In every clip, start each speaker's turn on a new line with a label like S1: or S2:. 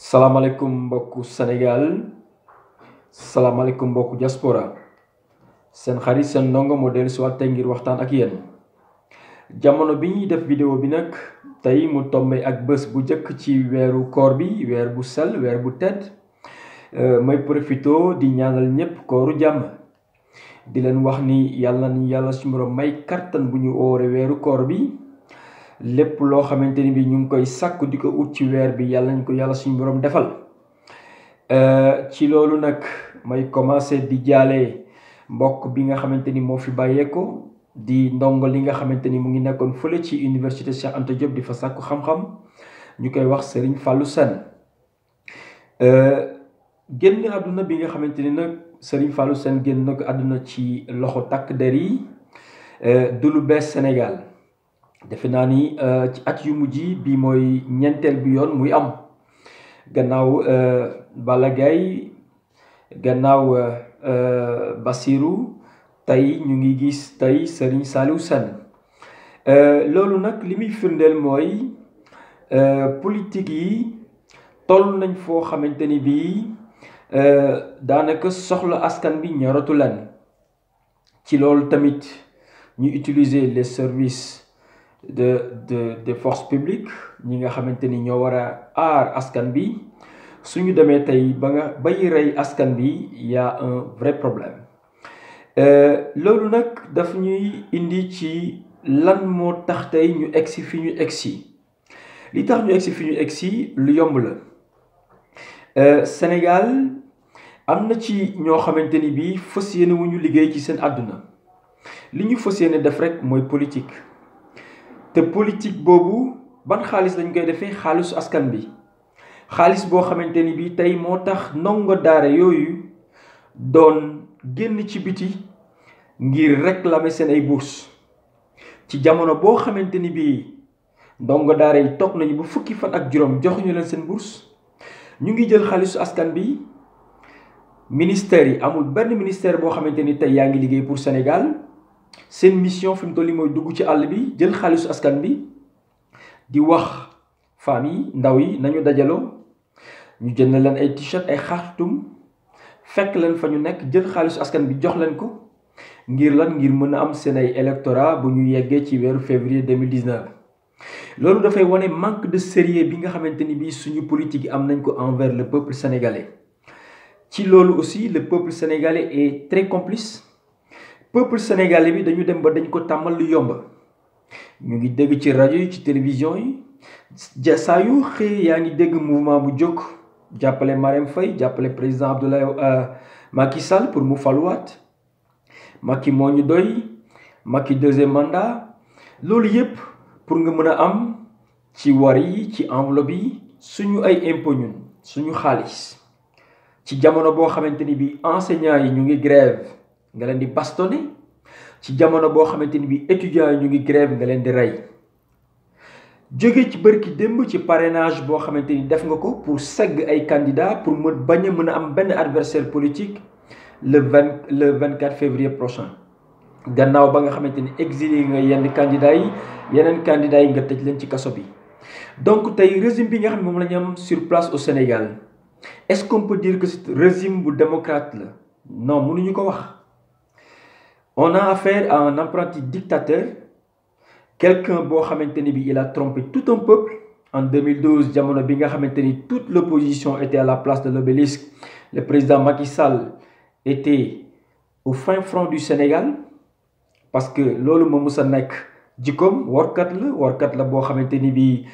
S1: salaamaaleykum mbokku Sénégal salaamaaleykum mbokku diaspora seen xarit seen ndongo moo dellu si waat tey ngir waxtaan ak yéen jamono bi ñuy def vidéo bi nag tey mu tombe ak bés bu njëkk ci weeru koor bi weer bu sell weer bu tedd may profito di ñaanal ñépp kooru jàmm di leen wax ni yàlla suñu borom may kattan bu ñu oore weeru koor bi lépp loo xamante ni bi ñu ngi koy sàkku di ko ut ci weer bi nañ ko yàlla suñu borom defal ci loolu nag may commencé di jaale mbokk bi nga xamante ni moo fi bàyyeeko di ndongo li nga xamante ni mu ngi nekkoon fële ci université Cheikh Anta Diop di fa sàkku xam-xam ñu koy wax Serigne Fallou Sène génn àdduna bi nga xamante ni nag Serigne Fallou Sène génn na ko àdduna ci loxo takk der yi du lu bees Sénégal defe naa ni ci at yu mujj bi mooy ñeenteel bi yoon muy am gannaaw Balla Gaye gannaaw Bassirou tey ñu ngi gis tey Serigne Saliou Sène loolu nag li muy firndeel mooy politique yi toll nañ foo xamante ni bii daanaka soxla askan bi ñoratu leen ci loolu tamit ñu utiliser les services de force publique ñi nga xamante ni ñoo war a aar askan bi suñu demee tey bay rey askan bi y a un vrai problème loolu nag daf ñuy indi ci lan moo tax tey ñu egsi fi ñu egsi li tax ñu egsi fi ñu egsi lu yomb la Sénégal am na ci ñoo xamante ni bii fas yéene wu ñu liggéey ci seen àdduna li ñu fas yéene def rek mooy politique te politique boobu ban xaalis lañ koy defee xaalisu askan bi xaalis boo xamante ni bii tey moo tax ndongo daara yooyu doon génn ci biti ngir réclamer seen ay bourse ci jamono boo xamante ni bii ndongo daara yi toog nañu ba fukki fan ak juróom joxuñu leen seen bourse ñu ngi jël xaalisu askan bi ministère yi amul benn ministère boo xamante ni tey yaa ngi liggéey pour Sénégal seen mission fi mu toll nii mooy dugg ci àll bi jël xaalisu askan bi di wax femmes yi ndaw yi nañu dajaloo ñu jënd leen ay t-shirt ay xartum fekk leen fa ñu nekk jël xaalisu askan bi jox leen ko ngir mën a am seen ay électorat bu ñu yeggee ci weeru février 2019 loolu dafay wane manque de sérieux bi nga xamante ni bii suñu politique yi am nañ ko envers le peuple sénégalais ci loolu aussi le peuple sénégalais est très complice peuple sénégalais bi dañu dem ba dañ ko tàmmal lu yomb ñu ngi dégg ci rajo yi ci télévision yi saa yu xëy yaa ngi dégg mouvement bu jóg jàppale Marème Faye jàppale président Abdoulaye Macky Sall pour mu faluwaat Macky moo ñu doy Macky deuxième mandat loolu yépp pour nga mën a am ci war yi ci enveloppe yi suñu ay impôt ñun suñu xaalis ci jamono boo xamante ni bi enseignants yi ñu ngi grève nga leen di bastonné ci jamono boo xamante ni bi étudiants yi ñu ngi grève nga leen di rey jóge ci bërki démb ci parrainage boo xamante ni def nga ko pour segg ay candidats pour bañ a mën a am benn adversaire politique le 24 février prochain gannaaw ba nga xamante ni exilé nga yenn candidats yi yeneen candidats yi nga tëj leen ci kaso bi donc tey régime bi nga xam ne moom la ñu am sur place au Sénégal est-ce qu'on peut dire que c'est régime bu démocrate la non mënuñu ko wax on a affaire à un apprenti dictateur quelqu'un boo xamante ni bi il a trompé tout un peuple en 2012 jamono bi nga xamante ni toute l'opposition était à la place de l'obélisque le président Macky Sall était au fin fond du Sénégal parce que loolu moo mus a nekk jikkoom warkat la boo xamante ni bi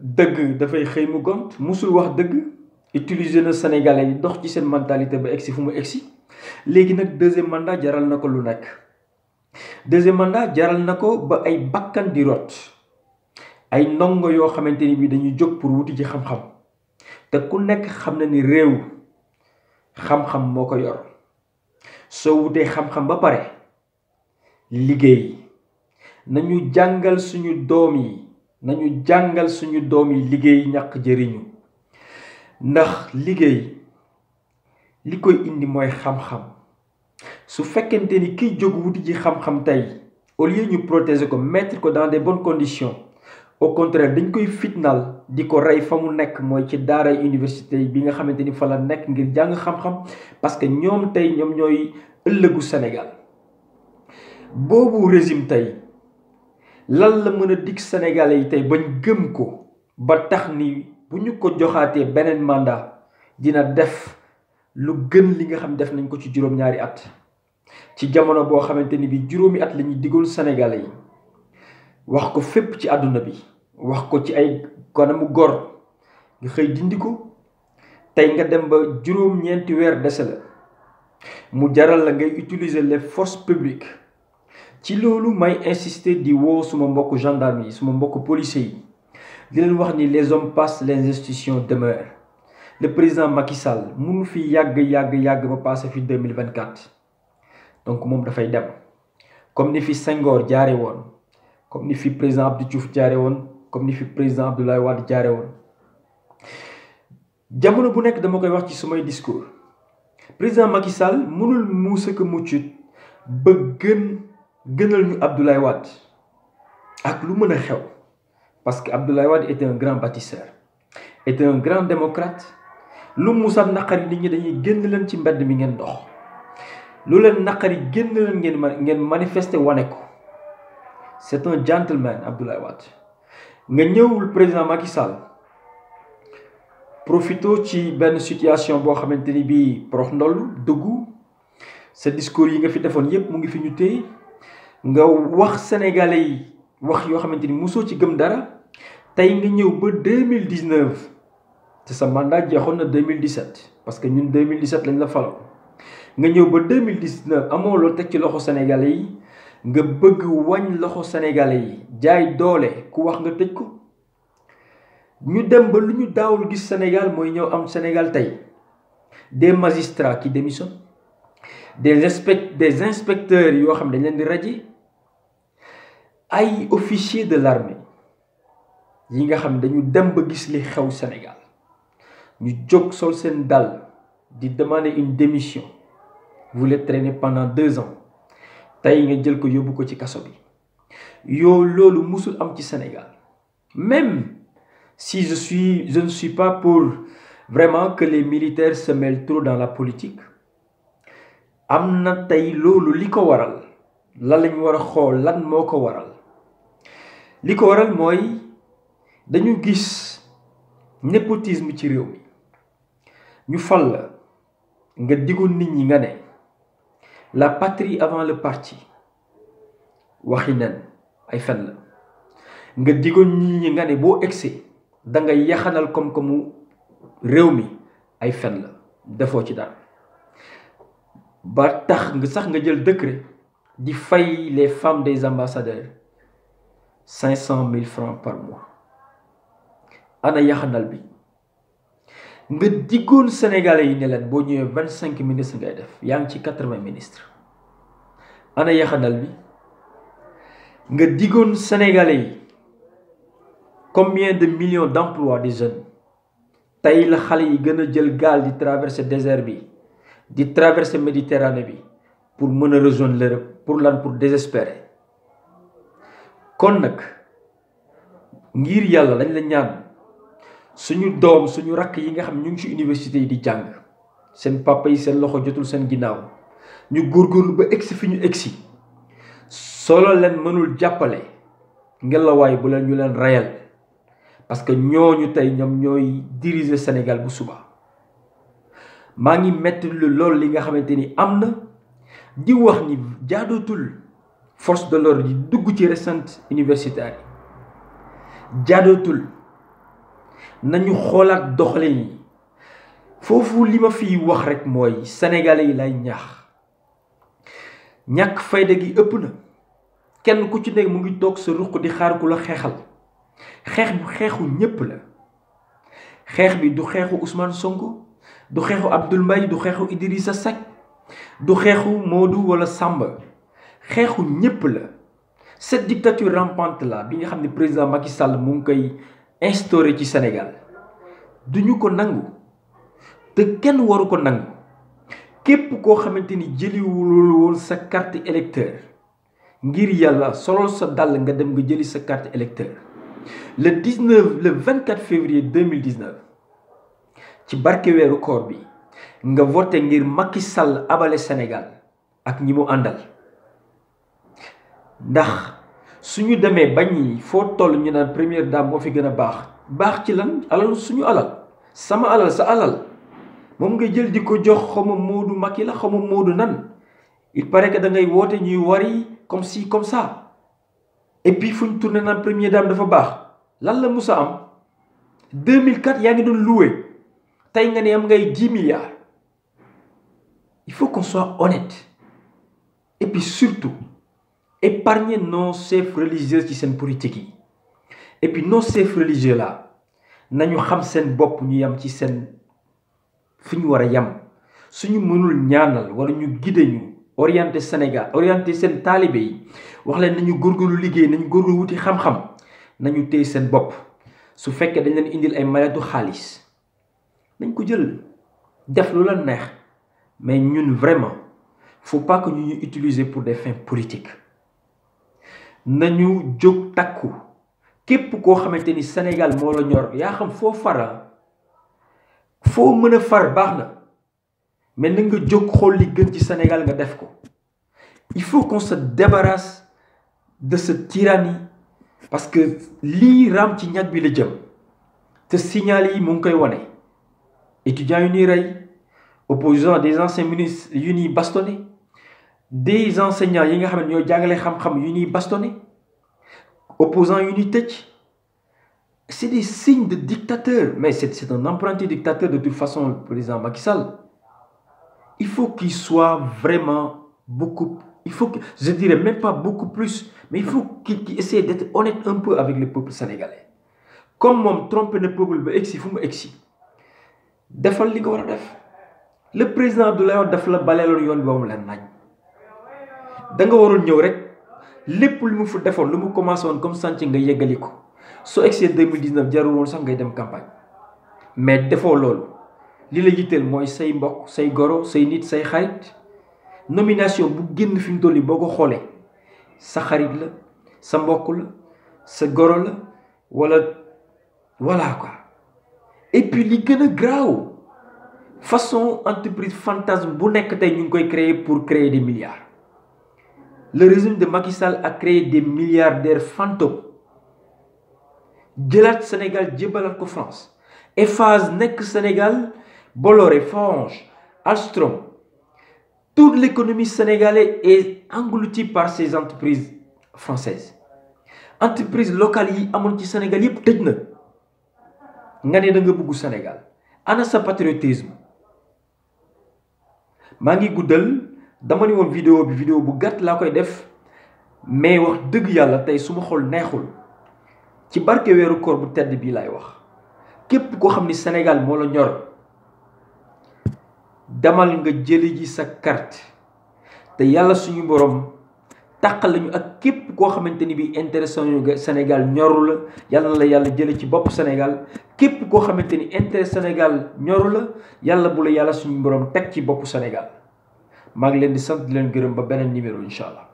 S1: dëgg dafay xëy mu gont musul wax dëgg utiliser na Sénégalais yi dox ci seen mentalité ba egsi fu mu egsi léegi nag deuxième mandat jaral na ko lu nekk deuxième mandat jaral na ko ba ay bakkan di rot ay ndongo yoo xamante ni bi dañuy jóg pour wuti ci xam-xam te ku nekk xam na ni réew xam-xam moo ko yor soo wutee xam-xam ba pare liggéey nañu jàngal suñu doom yi liggéey ñàkk jëriñu ndax liggéey li koy indi mooy xam-xam su fekkente ni kiy jóg wuti ji xam-xam tey au lieu ñu protéger ko mettre ko dans des bonnes conditions au contraire dañ koy fitnaal di ko rey fa mu nekk mooy ci daaray université bi nga xamante ni fa la nekk ngir jàng xam-xam parce que ñoom tey ñoom ñooy ëllëgu Sénégal. boobu régime tey lan la mën a dig Sénégalais yi tey bañ gëm ko ba tax ni bu ñu ko joxaatee beneen mandat dina def lu gën li nga xam def nañ ko ci juróom-ñaari at ci jamono boo xamante ni bi juróomi at la ñuy digoon Sénégalais yi wax ko fépp ci àdduna bi wax ko ci ay kanamu gor nga xëy dindi ko tey nga dem ba juróom-ñeenti weer dese la mu jaral la ngay utiliser les forces publiques. ci loolu may insister di woo suma mbokk gendarme yi suma mbokk policiers yi di leen wax ni les hommes passent, les institutions demeurent. Le président Macky Sall mënu fi yàgg ba passé fi 2024 donc moom dafay dem comme ni fi Senghor jaare woon comme ni fi président Abdou Diouf jaare woon comme ni fi président Abdoulaye Wade jaare woon. jamono bu nekk dama koy wax ci sumay discours président Macky Sall mënul muusa ko muccut ba gënal ñu Abdoulaye Wade ak lu mën a xew parce que Abdoulaye Wade était un grand bâtisseur, était un grand démocrate. lu musa naqari nit ñi dañuy génn leen ci mbedd mi ngeen dox lu leen naqari génn leen ngeen manifester wane ko. c'est un gentleman Abdoulaye Wade. nga ñëwul président Macky Sall profito ci benn situation boo xamante ni bii prox ndoll dugg sa discours yi nga fi defoon yépp mu ngi fi ñu téye nga wax sénégalais yi wax yoo xamante ni mosoo ci gëm dara tey nga ñëw ba 2019 te sa mandat jeexoon na 2017 parce que ñun 2017 lañ la falo nga ñëw ba 2019 amoo loo teg ci loxo sénégalais yi nga bëgg wañ loxo sénégalais yi jaay doole ku wax nga tëj ko. ñu dem ba lu ñu daawul gis Sénégal mooy ñëw am Sénégal tey des magistrats qui démissionnent des inspecteurs yoo xam ne dañ leen di radier ay officiers de l'armée yi nga xam ne dañu dem ba gis li xew Sénégal ñu jóg sol seen dal di demander une démission vous les traînez pendant 2 ans tey nga jël ko yóbbu ko ci kaso bi loolu musul am ci Sénégal. Même si je ne suis pas pour vraiment que les militaires se mêlent trop dans la politique am na tey loolu li ko waral lan lañ war a xool lan moo ko waral li ko waral mooy dañu gis népotisme ci réew mi ñu fal la nga digoon nit ñi nga ne la patrie avant le parti waxi nen ay fen la nga digoon nit ñi nga ne boo egsee da nga yaxanal koom-koomu réew mi ay fen la defoo ci dara ba tax nga sax nga jël décret di fay les femmes des ambassadeurs 500 000 francs par mois ana yaxanal bi nga diggoon sénégalais yi ne leen boo ñëwee 25 ministres ngay def yaa ngi ci 80 ministres ana yaxanal bi nga diggoon sénégalais yi combien de millions d'emplois des jeunes tey la xale yi gën a jël gaal di traverser désert bi di traverser Méditerranée bi pour mën a rejoindre l'Europe pour lan pour désespérer. kon nag ngir yàlla lañ la ñaan suñu doom suñu rakk yi nga xam ñu ngi ci université yi di jàng seen papa yi seen loxo jotul seen ginnaaw ñu góorgóorlu ba egsi fi ñu egsi solo leen mënul jàppale ngelawaay bu leen ñu leen reyal parce que ñooñu tey ñoom ñooy diriger Sénégal bu suba. maa ngi metti loolu li nga xamante ni am na di wax ni jaadootul force de l'ordre di dugg ci recentre universitaire yi jaadootul nañu xoolaat doxalin yi foofu li ma fiy wax rek mooy sénégalais yi lay ñàkk fayda gi ëpp na kenn ku ci nekk mu ngi toog sa ruq di xaar ku la xeexal xeex bi xeexu ñépp la xeex bi du xeexu Ousmane Sonko du xeexu Abdoul Mbaye du xeexu Idrissa Seck du xeexu Modou wala Samba xeexu ñépp la. cette dictature rampante là bi nga xam ne président Macky Sall mu ngi koy instauré ci Sénégal duñu ko nangu te kenn waru ko nangu képp koo xamante ni jëliwul woon sa carte électeur ngir yàlla solol sa dàll nga dem nga jëli sa carte électeur le 24 février 2019 ci barke weeru koor bi nga voté ngir Macky Sall abale Sénégal ak ñi mu àndal ndax suñu demee bañ yi foo toll ñu naan première dame moo fi gën a baax ci lan alal suñu alal sama alal sa alal moom nga jël di ko jox xawma Moodu Macky la xawma Moodu nan il paraît que da ngay woote ñuy wari comme ci comme ça et puis fu ñu tourné naan première dame dafa baax lan la musa am 2004 yaa ngi doon loué tey nga ne am ngay 10 milliards il faut qu'on soit honnête et puis surtout épargner nos chefs religieux ci seen politique yi et puis nos chefs religieux là nañu xam seen bopp ñu yam ci seen fi ñu war a yam suñu mënul ñaanal wala ñu guider ñu orienté Sénégal orienté seen taalibe yi wax leen nañu góorgóorlu liggéey nañu góorgóorlu wuti xam-xam nañu téye seen bopp su fekkee dañ leen indil ay mayatu xaalis nañ ko jël def lu la neex mais ñun vraiment faut pas que ñu utiliser pour des fins politiques nañu jóg takku képp koo xamante ni Sénégal moo la ñor yaa xam foo fara foo mën a far baax na mais na nga jóg xool li gën ci Sénégal nga def ko il faut qu'on se débarrasse de cette tyrannie parce que lii raam ci ñag bi la jëm te signal yi mu ngi koy wane étudiants yu ñuy rey opposants des anciens ministres yu ñuy bastonné des enseignants yi nga xam ne ñoo jàngale xam-xam yu ñuy bastonné opposants yu ñuy tëj c'est des signes de dictateur mais c'est un apprenti dictateur de toute façon le président Macky Sall il faut qu'il soit vraiment beaucoup il faut que je dirais même pas beaucoup plus mais il faut qu'il essaie d'être honnête un peu avec le peuple sénégalais comme moom trompé na peuple ba egsi fu mu egsi defal li nga war a def le président Abdoulaye Wade daf la baleeloon yoon bi ba mu leen naaj da nga waroon ñëw rek lépp lu mu fa defoon lu mu commencé woon comme chantier nga yeggali ko soo egsee 2019 jarul woon sax ngay dem campagne mais defoo loolu li la yitteel mooy say mbokk say goro say nit say xarit nomination bu génn fi mu toll nii boo ko xoolee sa xarit la sa mbokk la sa goro la wala voilà quoi et puis li gën a graaw façon entreprise fantasme bu nekk tey ñu ngi koy créer pour créer des milliards le régime de Macky Sall a créé des milliardaires fantômes jëlaat Sénégal jébalaat ko France Eiffage nekk Sénégal Bolloré Fonge Alstom toute l'économie sénégalaise est engloutie par ces entreprises françaises entreprises locales yi amoon ci Sénégal yépp tëj na nga ne da nga bëgg Sénégal ana sa patriotisme maa ngi guddal dama ni woon vidéo bu gàtt laa koy def mais wax dëgg yàlla tey su ma xol neexul ci barke weeru koor bu tedd bii laay wax képp koo xam ni Sénégal moo la ñor demal nga jëli ji sa carte te yàlla suñu borom tàqal lañu ak képp koo xamante ni bi intéressé ñu Sénégal ñoru la yàlla na la yàlla jële ci bopp Sénégal képp koo xamante ni intérêt Sénégal ñoru la yàlla bu la yàlla suñu borom teg ci bopp Sénégal maa ngi leen di sant di leen gërëm ba beneen numéro incha allah.